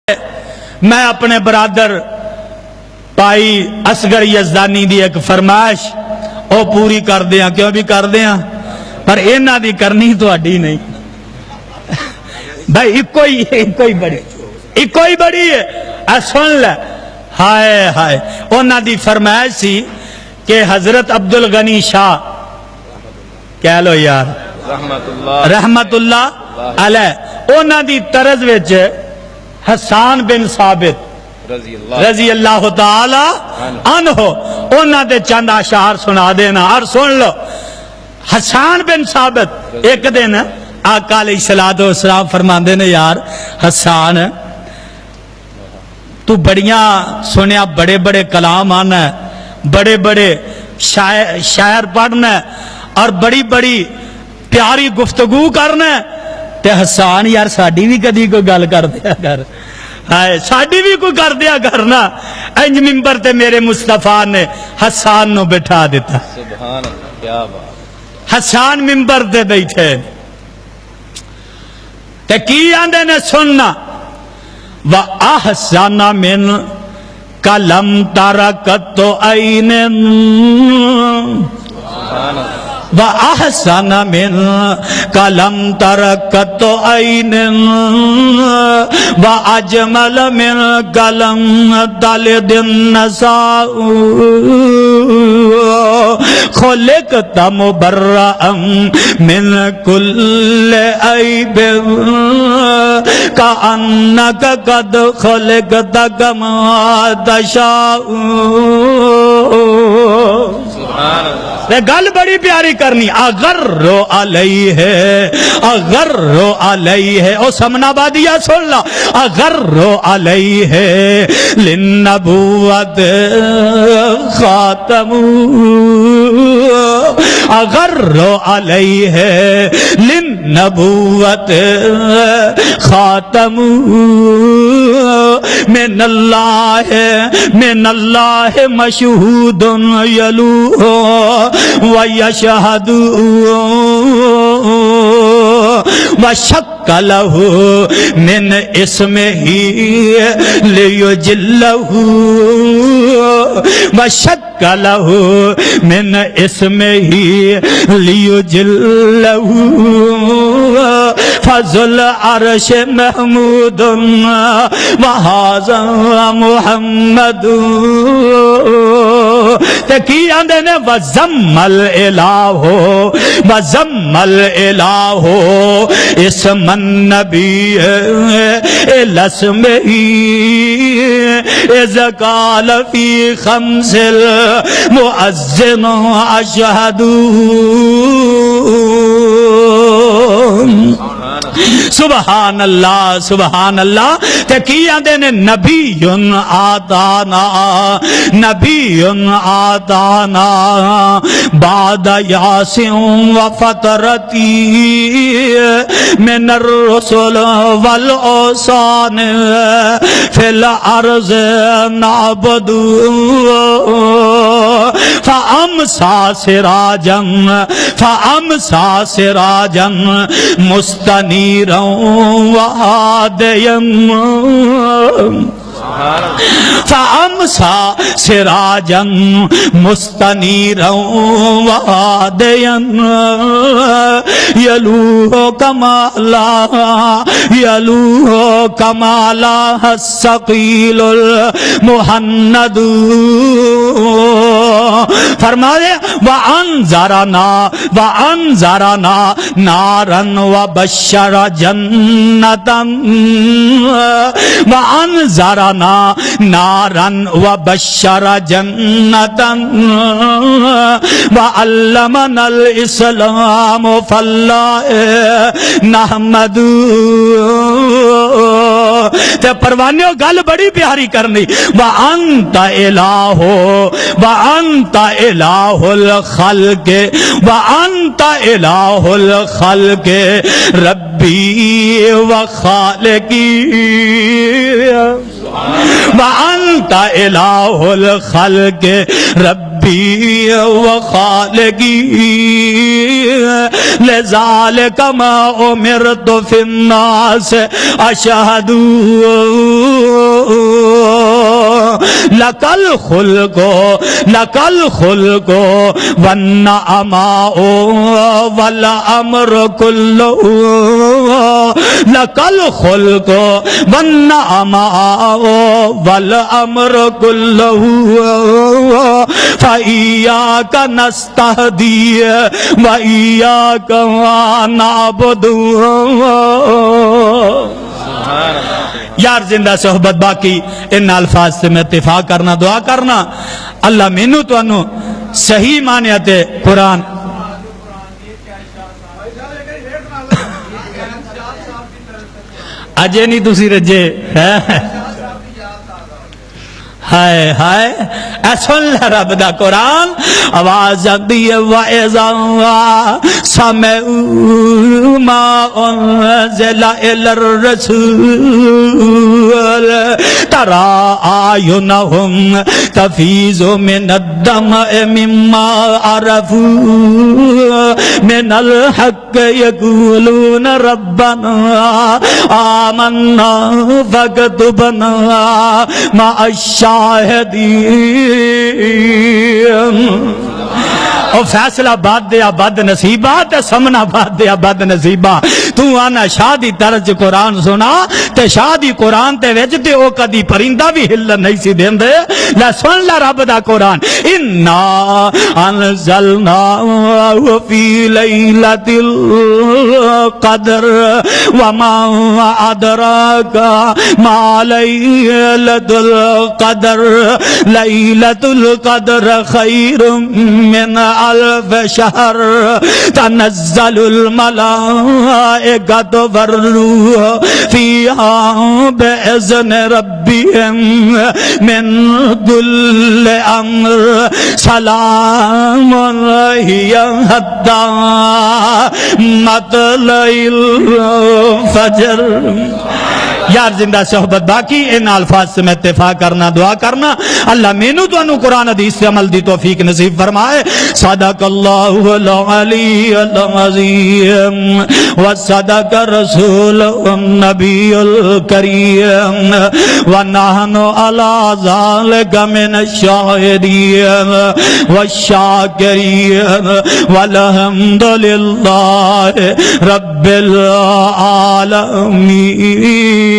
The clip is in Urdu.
میں اپنے برادر پائی اصغر یزدانی دی ایک فرمائش او پوری کر دیا، کیوں بھی کر دیا پر اینا دی کرنی تو اڈی نہیں بھائی، ایک بڑی ہے سن لے۔ ہائے ہائے اونا دی فرمائش سی کہ حضرت عبدالغنی شاہ کہہ لو یار رحمت اللہ علیہ اونا دی طرز وچ حسان بن ثابت رضی اللہ تعالی عنہ اونا دے چند اشعار سنا دینا۔ اور سن لو، حسان بن ثابت ایک دن آقا علیہ السلام فرماندے نے، یار حسان تو بڑیاں سنیا بڑے بڑے کلام آنا ہے، بڑے بڑے شاعر پڑھنا ہے اور بڑی بڑی پیاری گفتگو کرنا ہے، تے حسان یار ساڑی بھی کدی کوئی گل کر دیا کر، ساڑی بھی کوئی کر دیا کرنا۔ انج ممبر تے میرے مصطفیٰ نے حسان نو بٹھا دیتا، سبحان اللہ، کیا بات۔ حسان ممبر تے بیٹھے تے کی آندے نے سننا، وَأَحْسَنَ مِنْ کَلَمْ تَرَكَتُ عَيْنٍ وَأَحْسَنَ مِنْ كَلَمْ تَرَكَتُ عَيْنٍ وَأَجْمَلَ مِنْ كَلَمْ تَلِدِ النَّسَاءُ خُلِقْتَ مُبَرَّأً مِنْ كُلِّ عَيْبٍ كَأَنَّكَ قَدْ خُلِقْتَ كَمَا تَشَاءُ۔ سبحان اللہ۔ گل بڑی پیاری کرنی، اغرو علیہ اغرو علیہ او سمنا بادیا سن لا، اغرو علیہ للنبوت خاتم، اغرو علیہ للنبوت خاتم، من اللہ مشہود یلوہ وَيَشْهَدُ وَشَكَّ لَهُ مِنْ اسْمِهِ لِيُجِلَّهُ وَشَكَّ لَهُ مِنْ اسْمِهِ لِيُجِلَّهُ فَذُو الْعَرْشِ مَحْمُودٌ وَهَذَا مُحَمَّدٌ۔ تکی آندے نے وَزَمَّ الْإِلَاهُ وَزَمَّ الْإِلَاهُ اسم النبی الاسمہ اذ قال فی خمس المؤذن اشہد سبحان اللہ سبحان اللہ۔ تے کی آندے نے نبی آتانا نبی آتانا بعد یاسین و فترتی من الرسل والاوثان فی الارض نعبد فامسا سراجا مستنیرا وہادیا فامسا سراجا مستنیرا وہادیا یلوہ کمالا الثقیل المہند۔ فرمائے وَأَنذَرَنَا نَارًا وَبَشَّرَ جَنَّةً وَأَنذَرَنَا نَارًا وَبَشَّرَ جَنَّةً وَعَلَّمَنَا الْإِسْلَامُ فَاللَّهِ نَحْمَدُ۔ تے پروانیوں گل بڑی پیاری کرنی، وَأَنْتَ إِلَٰهُ وَأَنْتَ إِلَٰهُ الْخَلْقِ وَأَنْتَ إِلَٰهُ الْخَلْقِ رَبِّي وَخَالِقِي وَأَنْتَ إِلَٰهُ الْخَلْقِ رَبِّي وَخَالِقِي لذلك ما امرت في الناس اشهد لکل خلق والنعماء والامر كله لکل خلق والنعماء والامر كله فإياك نستهدي وإياك نعبد. یار زندہ صحبت باقی ان الفاظ سے میں اتفاق کرنا دعا کرنا اللہ مینو تو انو صحیح معنیت قرآن اجے نہیں تسی رجے ہائے ہائے ایسن لے رب دا قرآن آواز دی وَإِذَا سَمِعُوا مَا أُنزِلَ إِلَى الرَّسُولِ تَرَىٰ أَعْيُنَهُمْ تَفِيضُ مِنَ الدَّمْعِ مِمَّا عَرَفُوا مِنَ الْحَقِّ يَقُولُونَ رَبَّنَا آمَنَّا فَاكْتُبْنَا مَعَ الشاہدین. او فیصلہ باد دیا بد نصیبہ تے سمنا باد دیا بد نصیبہ. تو آنا شاہ دی طرز قرآن سنا تے شاہ دی قرآن تے ویچ تے او کدی پرندہ بھی ہلن نہیں سی دین دے. لے سن لے رب دا قرآن اِنَّا أَنزَلْنَاهُ فِي لَيْلَةِ الْقَدْرِ وَمَا أَدْرَاكَ مَا لَيْلَةُ الْقَدْرِ لَيْلَةُ الْقَدْرِ خَيْرٌ مِّنْ أَلْفِ شَهْرٍ تَنَزَّلُ الْمَلَائِكَةُ وَالرُّوحُ فِيهَا بِإِذْنِ رَبِّهِمْ مِنْ كُلِّ أَمْرٍ سَلَامٌ هِيَ حَتَّى مَطْلَعِ الْفَجْرِ. یار زندہ صحبت باقی ان الفاظ سے میں اتفاق کرنا دعا کرنا اللہ مینو تو انو قرآن حدیث سے عمل دی توفیق نصیب فرمائے. صدق اللہ العلی العظیم وصدق رسول النبی الکریم ونحن علی ذالک من الشاہدین والشاکرین والحمدللہ رب العالمین.